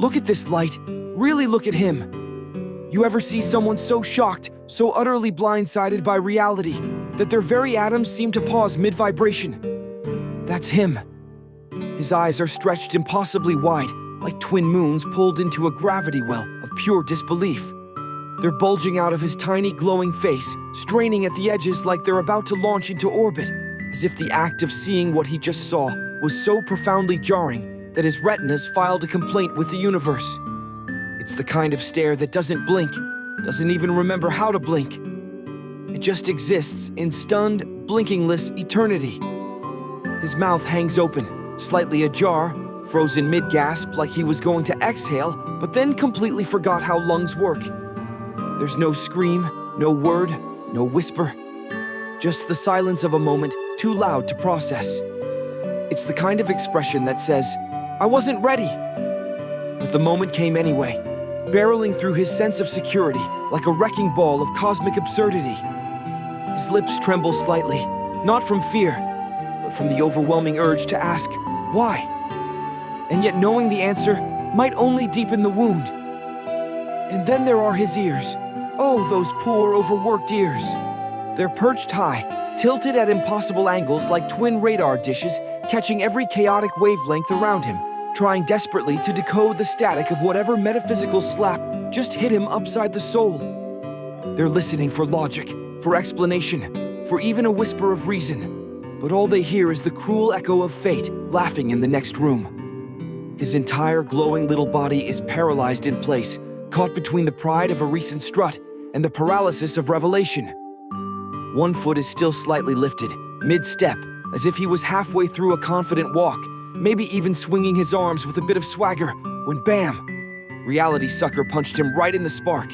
Look at this light. Really look at him. You ever see someone so shocked, so utterly blindsided by reality, that their very atoms seem to pause mid-vibration? That's him. His eyes are stretched impossibly wide, like twin moons pulled into a gravity well of pure disbelief. They're bulging out of his tiny glowing face, straining at the edges like they're about to launch into orbit, as if the act of seeing what he just saw was so profoundly jarring that his retinas filed a complaint with the universe. It's the kind of stare that doesn't blink, doesn't even remember how to blink. It just exists in stunned, blinkingless eternity. His mouth hangs open, slightly ajar, frozen mid-gasp like he was going to exhale, but then completely forgot how lungs work. There's no scream, no word, no whisper. Just the silence of a moment too loud to process. It's the kind of expression that says, "I wasn't ready." But the moment came anyway, barreling through his sense of security like a wrecking ball of cosmic absurdity. His lips tremble slightly, not from fear, but from the overwhelming urge to ask, why? And yet knowing the answer might only deepen the wound. And then there are his ears. Oh, those poor, overworked ears. They're perched high, tilted at impossible angles like twin radar dishes, catching every chaotic wavelength around him, trying desperately to decode the static of whatever metaphysical slap just hit him upside the soul. They're listening for logic, for explanation, for even a whisper of reason, but all they hear is the cruel echo of fate laughing in the next room. His entire glowing little body is paralyzed in place, caught between the pride of a recent strut and the paralysis of revelation. One foot is still slightly lifted, mid-step, as if he was halfway through a confident walk, maybe even swinging his arms with a bit of swagger, when bam! Reality sucker punched him right in the spark.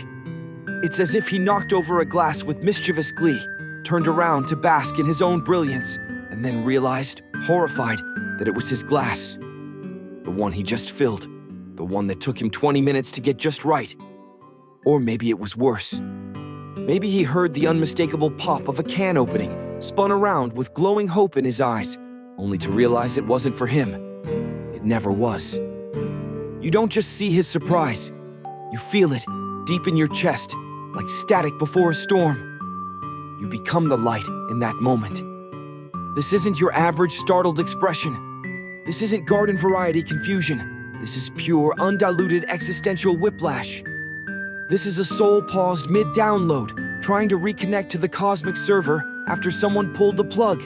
It's as if he knocked over a glass with mischievous glee, turned around to bask in his own brilliance, and then realized, horrified, that it was his glass. The one he just filled. The one that took him 20 minutes to get just right. Or maybe it was worse. Maybe he heard the unmistakable pop of a can opening, spun around with glowing hope in his eyes, only to realize it wasn't for him. It never was. You don't just see his surprise. You feel it deep in your chest, like static before a storm. You become the light in that moment. This isn't your average startled expression. This isn't garden variety confusion. This is pure, undiluted existential whiplash. This is a soul paused mid-download, trying to reconnect to the cosmic server after someone pulled the plug.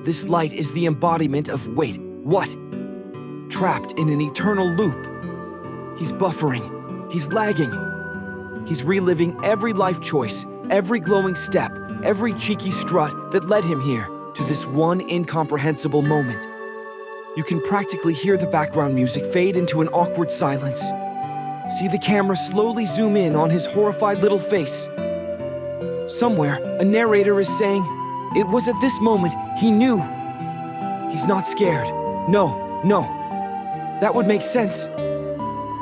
This light is the embodiment of wait, what? Trapped in an eternal loop. He's buffering. He's lagging. He's reliving every life choice, every glowing step, every cheeky strut that led him here to this one incomprehensible moment. You can practically hear the background music fade into an awkward silence. See the camera slowly zoom in on his horrified little face. Somewhere, a narrator is saying, it was at this moment he knew. He's not scared. No. That would make sense.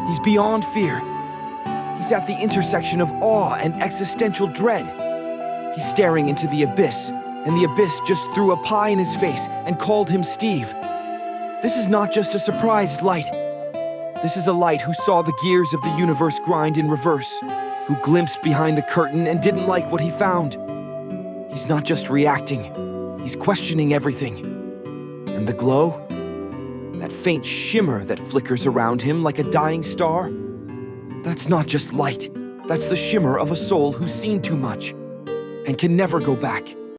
He's beyond fear. He's at the intersection of awe and existential dread. He's staring into the abyss, and the abyss just threw a pie in his face and called him Steve. This is not just a surprised light. This is a light who saw the gears of the universe grind in reverse, who glimpsed behind the curtain and didn't like what he found. He's not just reacting, he's questioning everything. And the glow? That faint shimmer that flickers around him like a dying star? That's not just light, that's the shimmer of a soul who's seen too much and can never go back.